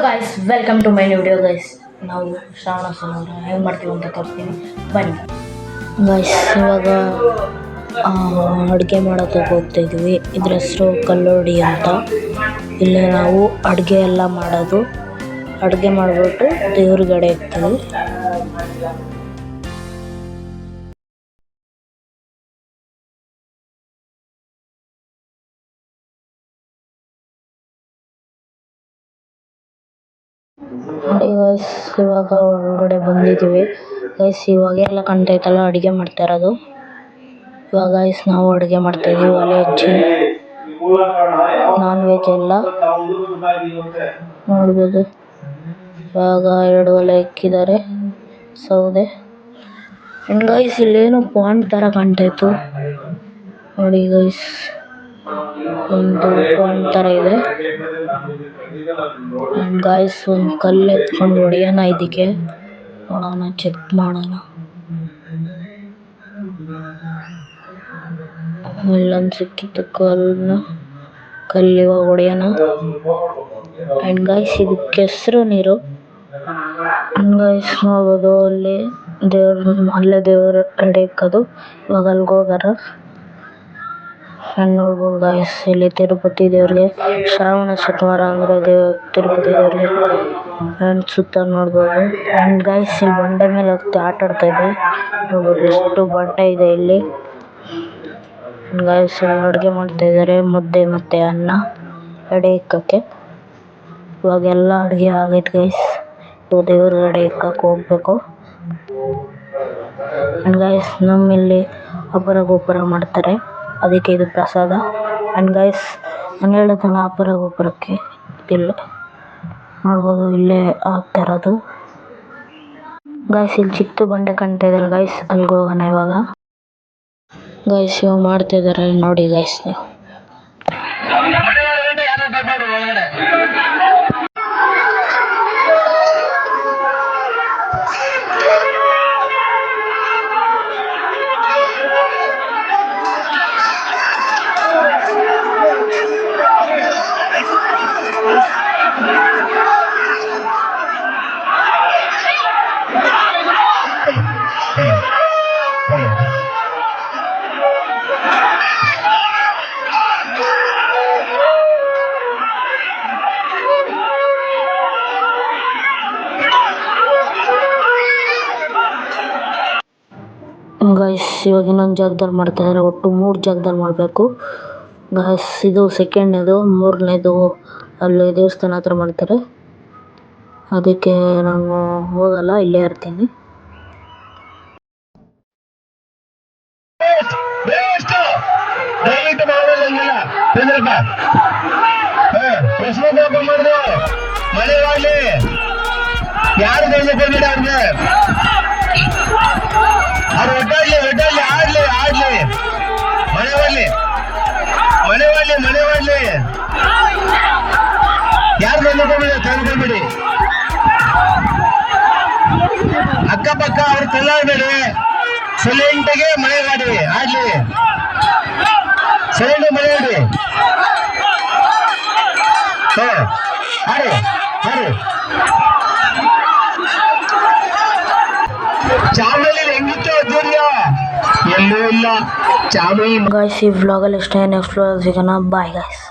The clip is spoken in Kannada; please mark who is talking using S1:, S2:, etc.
S1: Guys welcome to my video guys. ನಾವು ಶ್ರಾವಣ ಸೋಮವಾರ ಹೆಂಗೆ ಮಾಡ್ತೀವಿ ಅಂತ ತೋರಿಸ್ತೀನಿ ಬನ್ನಿ ಗೈಸ್. ಇವಾಗ ಅಡುಗೆ ಮಾಡೋದಕ್ಕೆ ಹೋಗ್ತಾಯಿದ್ವಿ. ಇದ್ರ ಹೆಸರು ಕಲ್ಲೋಡಿ ಅಂತ. ಇಲ್ಲಿ ನಾವು ಅಡುಗೆ ಎಲ್ಲ ಮಾಡೋದು, ಅಡುಗೆ ಮಾಡಿಬಿಟ್ಟು ದೇವ್ರಗಡೆ ಇರ್ತೀವಿ. ಗೈಸ್ ಇವಾಗ ಹೊರಗಡೆ ಬಂದಿದ್ದೀವಿ ಗೈಸ್. ಇವಾಗೆಲ್ಲ ಕಾಣ್ತೈತಲ್ಲ ಅಡುಗೆ ಮಾಡ್ತಾ ಇರೋದು. ಇವಾಗ ಗೈಸ್ ನಾವು ಅಡುಗೆ ಮಾಡ್ತಾಯಿದ್ದೀವಿ. ಒಲೆ ಹಚ್ಚಿ ನಾನ್ ವೆಜ್ ಎಲ್ಲ ನೋಡ್ಬೋದು. ಇವಾಗ 2 ಒಲೆ ಇಕ್ಕಿದ್ದಾರೆ, ಸೌದೆ. ಆ್ಯಂಡ್ ಗೈಸ್ ಇಲ್ಲೇನೋ ಪಾಂಡ್ ಥರ ಕಾಣ್ತಾಯಿತ್ತು ನೋಡಿ ಗೈಸ್, ಒಂದು ಪಾಂಡ್ ಥರ ಇದೆ. ಆ್ಯಂಡ್ ಗೈಸ್ ಒಂದು ಕಲ್ಲು ಎತ್ಕೊಂಡು ಹೊಡೆಯೋಣ, ಇದಕ್ಕೆ ನೋಡೋಣ, ಚೆಕ್ ಮಾಡೋಣ. ಇಲ್ಲೊಂದು ಸಿಕ್ಕಿತ್ತು ಕಲ್ಲಿಗೆ ಹೊಡೆಯೋಣ. ಆ್ಯಂಡ್ ಗೈಸ್ ಇದಕ್ಕೆ ಹೆಸರು ನೀರು. ಗೈಸ್ ನೋಡ್ಬೋದು ಅಲ್ಲೇ ದೇವ್ರ ಎಡೆ ಇಕ್ಕೋದು. ಇವಾಗ ಅಲ್ಲಿಗೆ ಹೋಗಾರ. ನೋಡ್ಬೋದು ಗೈಸ್ ಇಲ್ಲಿ ತಿರುಪತಿ ದೇವ್ರಿಗೆ ಶ್ರಾವಣ ಶನಿವಾರ ಅಂದರೆ ತಿರುಪತಿ ದೇವ್ರಿಗೆ ಸುತ್ತ ನೋಡ್ಬೋದು. ಆ್ಯಂಡ್ ಗೈಸ್ ಇಲ್ಲಿ ಬಂಡೆ ಮೇಲೆ ಹತ್ತಿ ಆಟ ಆಡ್ತಾಯಿದ್ವಿ. ನೋಡ್ಬೋದು ಎಷ್ಟು ಬಂಡೆ ಇದೆ ಇಲ್ಲಿ. ಗೈಸ್ ಅಡುಗೆ ಮಾಡ್ತಾಯಿದ್ದಾರೆ, ಮುದ್ದೆ ಮತ್ತು ಅನ್ನ ಎಡೆ ಇಕ್ಕಕ್ಕೆ. ಇವಾಗೆಲ್ಲ ಅಡುಗೆ ಆಗೈತೆ ಗೈಸ್. ದೇವ್ರ ಎಡೆ ಇಕ್ಕಕ್ಕೆ ಹೋಗ್ಬೇಕು. ಆ್ಯಂಡ್ ಗೈಸ್ ನಮ್ಮಲ್ಲಿ ಅಪರ ಗೋಪುರ ಮಾಡ್ತಾರೆ, ಅದಕ್ಕೆ ಇದು ಪ್ರಸಾದ. ಆ್ಯಂಡ್ ಗೈಸ್ ನಾನು ಹೇಳಿದ್ನಲ್ಲ ಅಪರ ಗೋಪುರಕ್ಕೆ ಇಲ್ಲ ನೋಡ್ಬೋದು, ಇಲ್ಲೇ ಆಗ್ತಾ ಇರೋದು. ಗೈಸ್ ಇಲ್ಲಿ ಚಿಕ್ಕ ಬಂಡೆ ಕಾಣ್ತಾ ಇದೆಯಲ್ಲ ಗೈಸ್, ಅಲ್ಲಿಗೆ ಹೋಗೋಣ ಇವಾಗ. ಗೈಸ್ ಇವಾಗ ಮಾಡ್ತಿದ್ದಾರೆ ನೋಡಿ ಗೈಸ್ ನೀವು. ಗೈಸ್ ಇವಾಗ ಇನ್ನೊಂದು ಜಾಗದಲ್ಲಿ ಮಾಡ್ತಾಯಿದ್ದಾರೆ, ಒಟ್ಟು 3 ಜಾಗದಲ್ಲಿ ಮಾಡಬೇಕು ಗೈಸ್. ಇದು ಸೆಕೆಂಡ್ನೇದು, 3ನೇದು ಅಲ್ಲಿ ದೇವಸ್ಥಾನ ಹತ್ರ ಮಾಡ್ತಾರೆ. ಅದಕ್ಕೆ ನಾನು ಹೋಗಲ್ಲ, ಇಲ್ಲೇ ಇರ್ತೀನಿ.
S2: ಯಾರು ಅವ್ರು ಒಡ್ಡಾಡ್ಲಿ ಆಡ್ಲಿ ಮನೆ ಮಾಡ್ಲಿ ಯಾರು ತಂದ್ಕೊಂಬಿಡಿ. ಅಕ್ಕಪಕ್ಕ ಅವ್ರು ತಳ್ಳಾಡ್ಬೇಡಿ, ಸೈಲೆಂಟಾಗೆ ಮನೆ ಆಡ್ಲಿ, ಸೈಲೆಂಟ್ ಮನೆ ಆಡಿ. ಹಾರಿ ಚಾಮಲ್ಲಿ ಹೆಂಗಿತ್ತು ಅದ್ದೂರಿಯ ಎಲ್ಲೂ ಇಲ್ಲ ಚಾಮಿ.
S1: ಗೈಸ್ ಈ ವ್ಲಾಗಲ್ಲಿ ಇಷ್ಟ, ನೆಕ್ಸ್ಟ್ ವ್ಲಾಗ್ ಸಿಗೋಣ. Bye guys.